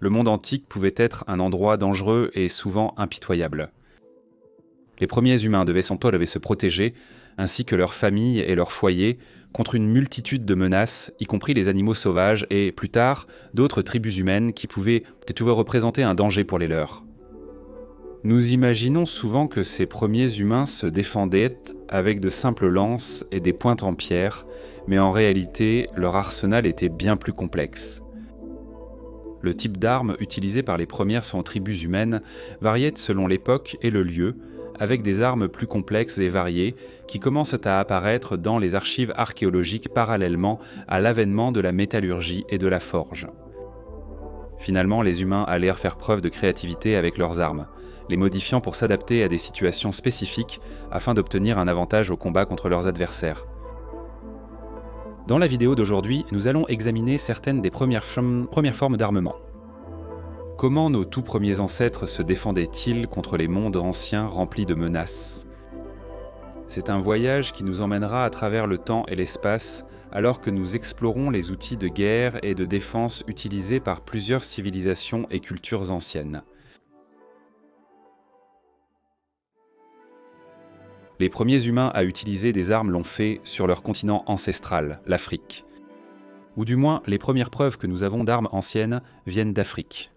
Le monde antique pouvait être un endroit dangereux et souvent impitoyable. Les premiers humains devaient se protéger, ainsi que leurs familles et leurs foyers, contre une multitude de menaces, y compris les animaux sauvages et, plus tard, d'autres tribus humaines qui pouvaient représenter un danger pour les leurs. Nous imaginons souvent que ces premiers humains se défendaient avec de simples lances et des pointes en pierre, mais en réalité, leur arsenal était bien plus complexe. Le type d'armes utilisées par les premières tribus humaines variait selon l'époque et le lieu, avec des armes plus complexes et variées qui commencent à apparaître dans les archives archéologiques parallèlement à l'avènement de la métallurgie et de la forge. Finalement, les humains allèrent faire preuve de créativité avec leurs armes, les modifiant pour s'adapter à des situations spécifiques afin d'obtenir un avantage au combat contre leurs adversaires. Dans la vidéo d'aujourd'hui, nous allons examiner certaines des premières formes d'armement. Comment nos tout premiers ancêtres se défendaient-ils contre les mondes anciens remplis de menaces ? C'est un voyage qui nous emmènera à travers le temps et l'espace, alors que nous explorons les outils de guerre et de défense utilisés par plusieurs civilisations et cultures anciennes. Les premiers humains à utiliser des armes l'ont fait sur leur continent ancestral, l'Afrique. Ou du moins, les premières preuves que nous avons d'armes anciennes viennent d'Afrique.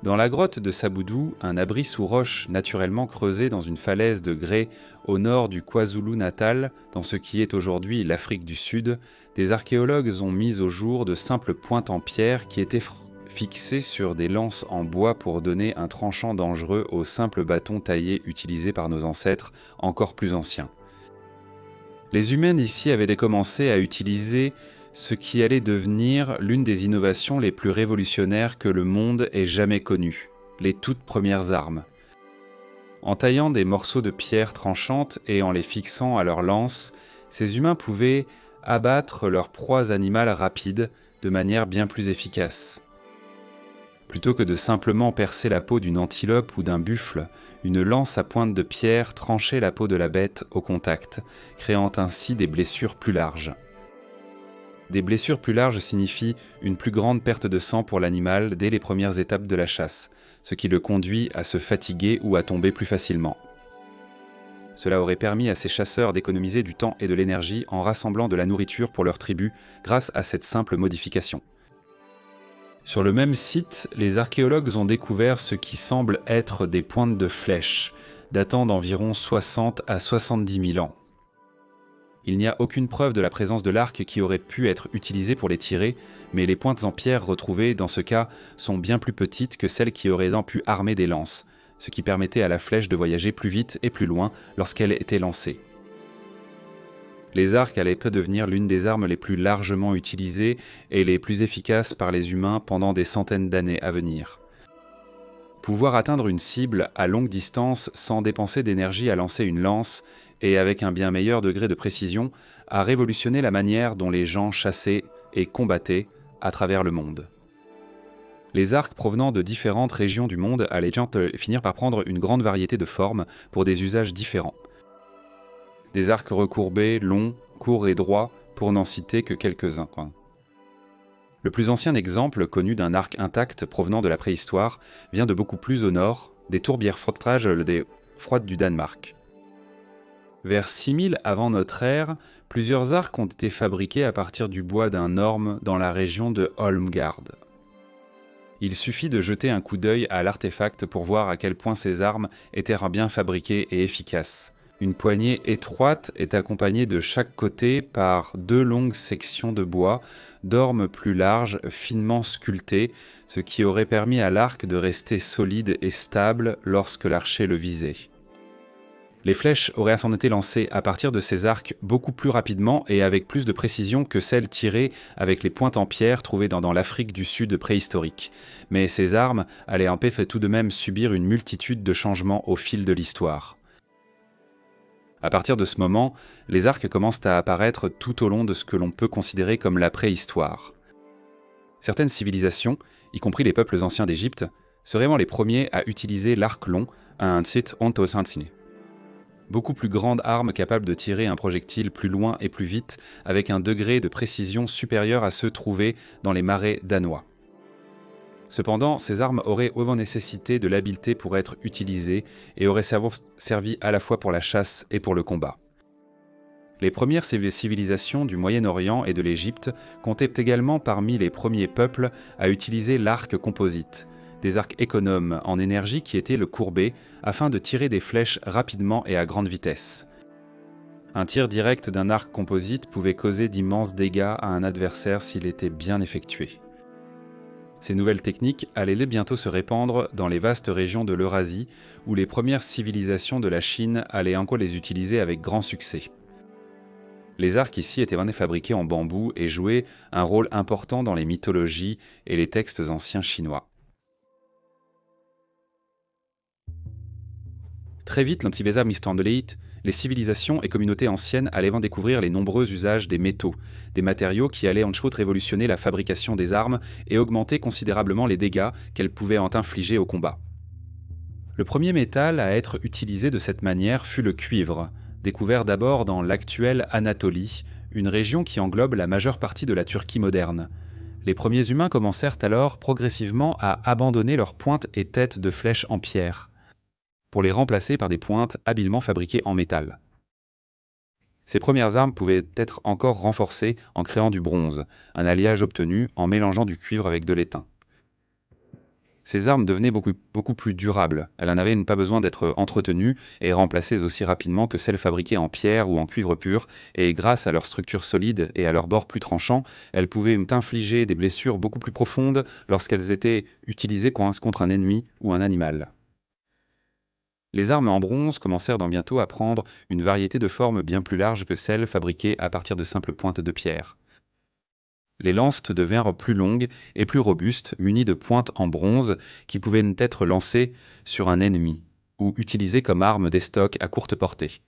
Dans la grotte de Saboudou, un abri sous roche naturellement creusé dans une falaise de grès au nord du KwaZulu-Natal, dans ce qui est aujourd'hui l'Afrique du Sud, des archéologues ont mis au jour de simples pointes en pierre qui étaient fixées sur des lances en bois pour donner un tranchant dangereux aux simples bâtons taillés utilisés par nos ancêtres encore plus anciens. Les humains d'ici avaient commencé à utiliser ce qui allait devenir l'une des innovations les plus révolutionnaires que le monde ait jamais connues, les toutes premières armes. En taillant des morceaux de pierre tranchantes et en les fixant à leurs lances, ces humains pouvaient abattre leurs proies animales rapides de manière bien plus efficace. Plutôt que de simplement percer la peau d'une antilope ou d'un buffle, une lance à pointe de pierre tranchait la peau de la bête au contact, créant ainsi des blessures plus larges. Des blessures plus larges signifient une plus grande perte de sang pour l'animal dès les premières étapes de la chasse, ce qui le conduit à se fatiguer ou à tomber plus facilement. Cela aurait permis à ces chasseurs d'économiser du temps et de l'énergie en rassemblant de la nourriture pour leur tribu grâce à cette simple modification. Sur le même site, les archéologues ont découvert ce qui semble être des pointes de flèches, datant d'environ 60 à 70 000 ans. Il n'y a aucune preuve de la présence de l'arc qui aurait pu être utilisé pour les tirer, mais les pointes en pierre retrouvées dans ce cas sont bien plus petites que celles qui auraient pu armer des lances, ce qui permettait à la flèche de voyager plus vite et plus loin lorsqu'elle était lancée. Les arcs allaient peu devenir l'une des armes les plus largement utilisées et les plus efficaces par les humains pendant des centaines d'années à venir. Pouvoir atteindre une cible à longue distance sans dépenser d'énergie à lancer une lance et avec un bien meilleur degré de précision a révolutionné la manière dont les gens chassaient et combattaient à travers le monde. Les arcs provenant de différentes régions du monde allaient finir par prendre une grande variété de formes pour des usages différents. Des arcs recourbés, longs, courts et droits, pour n'en citer que quelques-uns. Le plus ancien exemple connu d'un arc intact provenant de la préhistoire vient de beaucoup plus au nord, des tourbières froides du Danemark. Vers 6000 avant notre ère, plusieurs arcs ont été fabriqués à partir du bois d'un orme dans la région de Holmgard. Il suffit de jeter un coup d'œil à l'artefact pour voir à quel point ces armes étaient bien fabriquées et efficaces. Une poignée étroite est accompagnée de chaque côté par 2 longues sections de bois, d'orme plus larges, finement sculptées, ce qui aurait permis à l'arc de rester solide et stable lorsque l'archer le visait. Les flèches auraient sans été lancées à partir de ces arcs beaucoup plus rapidement et avec plus de précision que celles tirées avec les pointes en pierre trouvées dans l'Afrique du Sud préhistorique. Mais ces armes allaient tout de même subir une multitude de changements au fil de l'histoire. À partir de ce moment, les arcs commencent à apparaître tout au long de ce que l'on peut considérer comme la préhistoire. Certaines civilisations, y compris les peuples anciens d'Égypte, seraient les premiers à utiliser l'arc long, un tsit ontosansine. Beaucoup plus grande arme capable de tirer un projectile plus loin et plus vite, avec un degré de précision supérieur à ceux trouvés dans les marais danois. Cependant, ces armes auraient souvent nécessité de l'habileté pour être utilisées et auraient servi à la fois pour la chasse et pour le combat. Les premières civilisations du Moyen-Orient et de l'Égypte comptaient également parmi les premiers peuples à utiliser l'arc composite, des arcs économes en énergie qui étaient le courbé afin de tirer des flèches rapidement et à grande vitesse. Un tir direct d'un arc composite pouvait causer d'immenses dégâts à un adversaire s'il était bien effectué. Ces nouvelles techniques allaient bientôt se répandre dans les vastes régions de l'Eurasie, où les premières civilisations de la Chine allaient encore les utiliser avec grand succès. Les arcs ici étaient fabriqués en bambou et jouaient un rôle important dans les mythologies et les textes anciens chinois. Très vite, les civilisations et communautés anciennes allaient découvrir les nombreux usages des métaux, des matériaux qui allaient en chose révolutionner la fabrication des armes et augmenter considérablement les dégâts qu'elles pouvaient en infliger au combat. Le premier métal à être utilisé de cette manière fut le cuivre, découvert d'abord dans l'actuelle Anatolie, une région qui englobe la majeure partie de la Turquie moderne. Les premiers humains commencèrent alors progressivement à abandonner leurs pointes et têtes de flèches en pierre, pour les remplacer par des pointes habilement fabriquées en métal. Ces premières armes pouvaient être encore renforcées en créant du bronze, un alliage obtenu en mélangeant du cuivre avec de l'étain. Ces armes devenaient beaucoup plus durables, elles n'avaient pas besoin d'être entretenues et remplacées aussi rapidement que celles fabriquées en pierre ou en cuivre pur, et grâce à leur structure solide et à leurs bords plus tranchants, elles pouvaient infliger des blessures beaucoup plus profondes lorsqu'elles étaient utilisées contre un ennemi ou un animal. Les armes en bronze commencèrent bientôt à prendre une variété de formes bien plus larges que celles fabriquées à partir de simples pointes de pierre. Les lances devinrent plus longues et plus robustes, munies de pointes en bronze qui pouvaient être lancées sur un ennemi ou utilisées comme arme d'estoc à courte portée.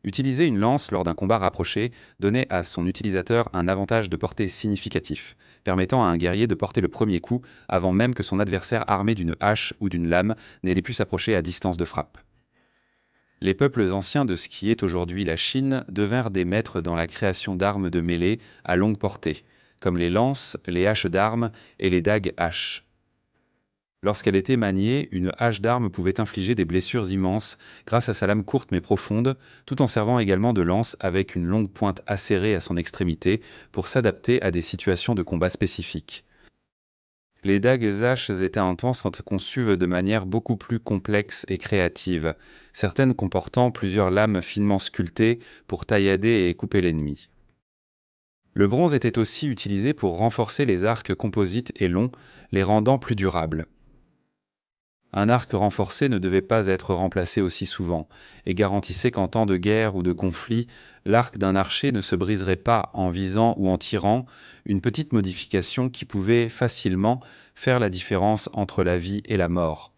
Utiliser une lance lors d'un combat rapproché donnait à son utilisateur un avantage de portée significatif, permettant à un guerrier de porter le premier coup avant même que son adversaire armé d'une hache ou d'une lame n'ait pu s'approcher à distance de frappe. Les peuples anciens de ce qui est aujourd'hui la Chine devinrent des maîtres dans la création d'armes de mêlée à longue portée, comme les lances, les haches d'armes et les dagues haches. Lorsqu'elle était maniée, une hache d'arme pouvait infliger des blessures immenses grâce à sa lame courte mais profonde, tout en servant également de lance avec une longue pointe acérée à son extrémité pour s'adapter à des situations de combat spécifiques. Les dagues haches étaient en temps sont conçues de manière beaucoup plus complexe et créative, certaines comportant plusieurs lames finement sculptées pour taillader et couper l'ennemi. Le bronze était aussi utilisé pour renforcer les arcs composites et longs, les rendant plus durables. Un arc renforcé ne devait pas être remplacé aussi souvent, et garantissait qu'en temps de guerre ou de conflit, l'arc d'un archer ne se briserait pas en visant ou en tirant, une petite modification qui pouvait facilement faire la différence entre la vie et la mort.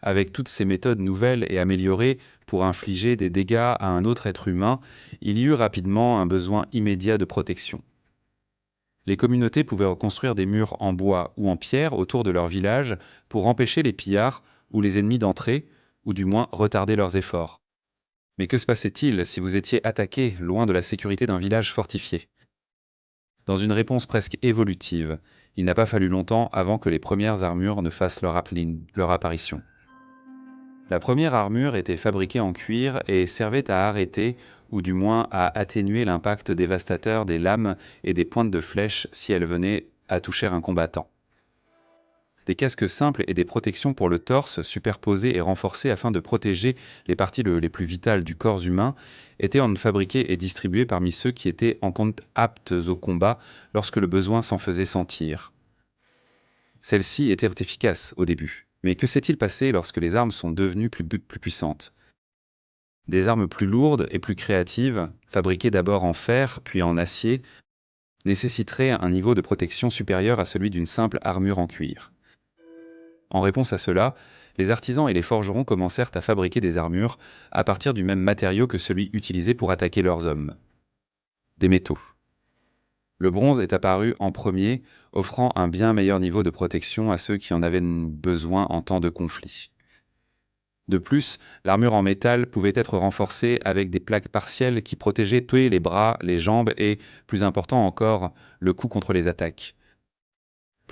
Avec toutes ces méthodes nouvelles et améliorées pour infliger des dégâts à un autre être humain, il y eut rapidement un besoin immédiat de protection. Les communautés pouvaient reconstruire des murs en bois ou en pierre autour de leur village pour empêcher les pillards ou les ennemis d'entrer, ou du moins retarder leurs efforts. Mais que se passait-il si vous étiez attaqué loin de la sécurité d'un village fortifié? Dans une réponse presque évolutive, il n'a pas fallu longtemps avant que les premières armures ne fassent leur apparition. La première armure était fabriquée en cuir et servait à arrêter, ou du moins à atténuer l'impact dévastateur des lames et des pointes de flèches si elles venaient à toucher un combattant. Des casques simples et des protections pour le torse, superposés et renforcés afin de protéger les parties les plus vitales du corps humain, étaient fabriqués et distribués parmi ceux qui étaient en compte aptes au combat lorsque le besoin s'en faisait sentir. Celles-ci étaient efficaces au début. Mais que s'est-il passé lorsque les armes sont devenues plus puissantes? Des armes plus lourdes et plus créatives, fabriquées d'abord en fer puis en acier, nécessiteraient un niveau de protection supérieur à celui d'une simple armure en cuir. En réponse à cela, les artisans et les forgerons commencèrent à fabriquer des armures à partir du même matériau que celui utilisé pour attaquer leurs hommes. Des métaux. Le bronze est apparu en premier, offrant un bien meilleur niveau de protection à ceux qui en avaient besoin en temps de conflit. De plus, l'armure en métal pouvait être renforcée avec des plaques partielles qui protégeaient tous les bras, les jambes et, plus important encore, le cou contre les attaques.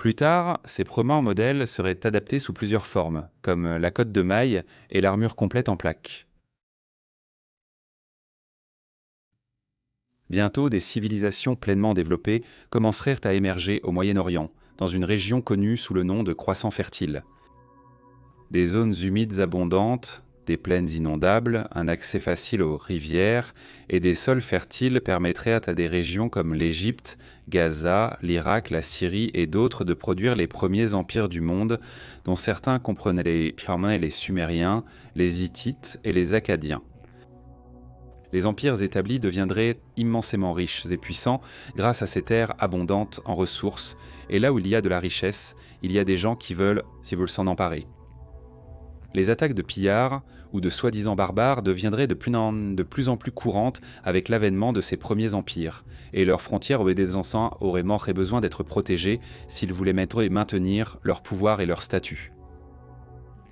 Plus tard, ces premiers modèles seraient adaptés sous plusieurs formes, comme la cotte de maille et l'armure complète en plaques. Bientôt, des civilisations pleinement développées commencèrent à émerger au Moyen-Orient, dans une région connue sous le nom de Croissant fertile. Des zones humides abondantes, des plaines inondables, un accès facile aux rivières et des sols fertiles permettraient à des régions comme l'Égypte, Gaza, l'Irak, la Syrie et d'autres de produire les premiers empires du monde, dont certains comprenaient les Sumériens, les Hittites et les Akkadiens. Les empires établis deviendraient immensément riches et puissants grâce à ces terres abondantes en ressources, et là où il y a de la richesse, il y a des gens qui veulent s'en emparer. Les attaques de pillards ou de soi-disant barbares deviendraient de plus en plus courantes avec l'avènement de ces premiers empires, et leurs frontières auraient besoin d'être protégées s'ils voulaient maintenir leur pouvoir et leur statut.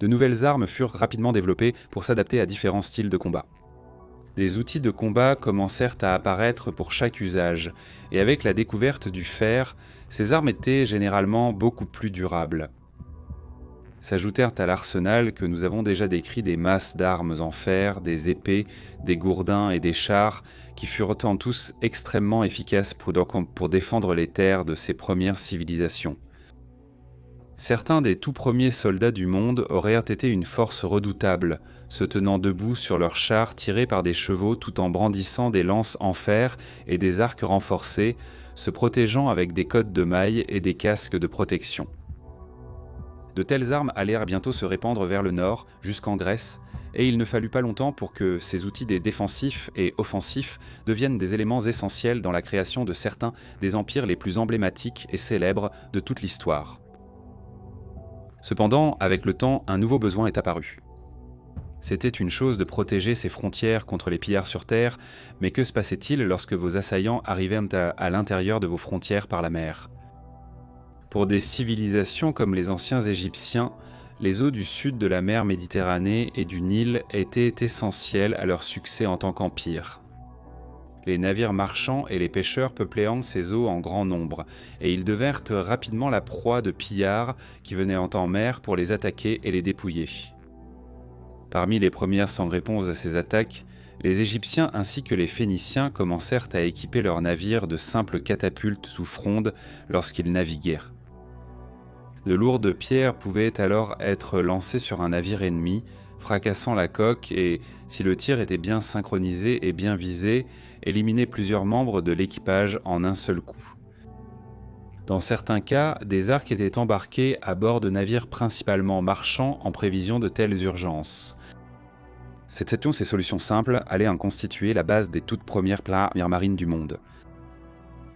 De nouvelles armes furent rapidement développées pour s'adapter à différents styles de combat. Des outils de combat commencèrent à apparaître pour chaque usage, et avec la découverte du fer, ces armes étaient généralement beaucoup plus durables. S'ajoutèrent à l'arsenal que nous avons déjà décrit des masses d'armes en fer, des épées, des gourdins et des chars, qui furent en tous extrêmement efficaces pour défendre les terres de ces premières civilisations. Certains des tout premiers soldats du monde auraient été une force redoutable, se tenant debout sur leurs chars tirés par des chevaux tout en brandissant des lances en fer et des arcs renforcés, se protégeant avec des cottes de mailles et des casques de protection. De telles armes allèrent bientôt se répandre vers le nord, jusqu'en Grèce, et il ne fallut pas longtemps pour que ces outils défensifs et offensifs deviennent des éléments essentiels dans la création de certains des empires les plus emblématiques et célèbres de toute l'histoire. Cependant, avec le temps, un nouveau besoin est apparu. C'était une chose de protéger ses frontières contre les pillards sur terre, mais que se passait-il lorsque vos assaillants arrivaient à l'intérieur de vos frontières par la mer ? Pour des civilisations comme les anciens Égyptiens, les eaux du sud de la mer Méditerranée et du Nil étaient essentielles à leur succès en tant qu'empire. Les navires marchands et les pêcheurs peupléant ces eaux en grand nombre, et ils devinrent rapidement la proie de pillards qui venaient en mer pour les attaquer et les dépouiller. Parmi les premières sans réponse à ces attaques, les Égyptiens ainsi que les Phéniciens commencèrent à équiper leurs navires de simples catapultes sous fronde lorsqu'ils naviguèrent. De lourdes pierres pouvaient alors être lancées sur un navire ennemi, fracassant la coque et, si le tir était bien synchronisé et bien visé, éliminer plusieurs membres de l'équipage en un seul coup. Dans certains cas, des arcs étaient embarqués à bord de navires principalement marchands en prévision de telles urgences. Ces solutions simples allaient en constituer la base des toutes premières marines du monde.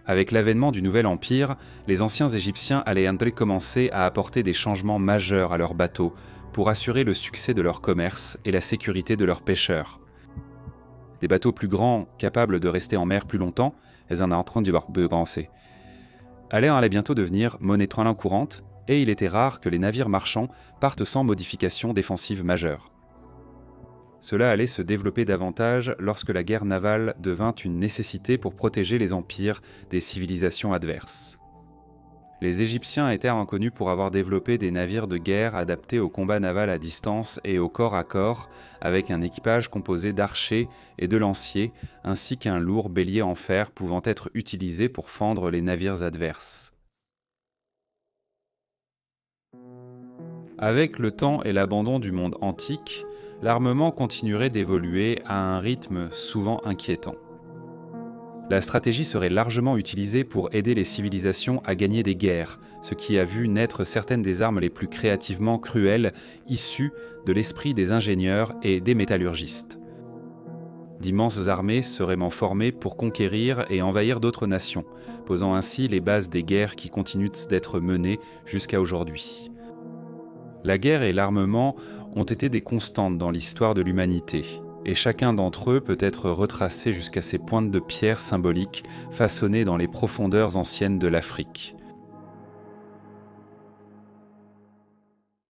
Avec l'avènement du nouvel empire, les anciens Égyptiens allaient commencer à apporter des changements majeurs à leurs bateaux pour assurer le succès de leur commerce et la sécurité de leurs pêcheurs. Des bateaux plus grands, capables de rester en mer plus longtemps, allaient bientôt devenir monnaie courante, et il était rare que les navires marchands partent sans modification défensive majeure. Cela allait se développer davantage lorsque la guerre navale devint une nécessité pour protéger les empires des civilisations adverses. Les Égyptiens étaient reconnus pour avoir développé des navires de guerre adaptés au combat naval à distance et au corps à corps, avec un équipage composé d'archers et de lanciers, ainsi qu'un lourd bélier en fer pouvant être utilisé pour fendre les navires adverses. Avec le temps et l'abandon du monde antique, l'armement continuerait d'évoluer à un rythme souvent inquiétant. La stratégie serait largement utilisée pour aider les civilisations à gagner des guerres, ce qui a vu naître certaines des armes les plus créativement cruelles issues de l'esprit des ingénieurs et des métallurgistes. D'immenses armées seraient formées pour conquérir et envahir d'autres nations, posant ainsi les bases des guerres qui continuent d'être menées jusqu'à aujourd'hui. La guerre et l'armement ont été des constantes dans l'histoire de l'humanité, et chacun d'entre eux peut être retracé jusqu'à ces pointes de pierre symboliques façonnées dans les profondeurs anciennes de l'Afrique.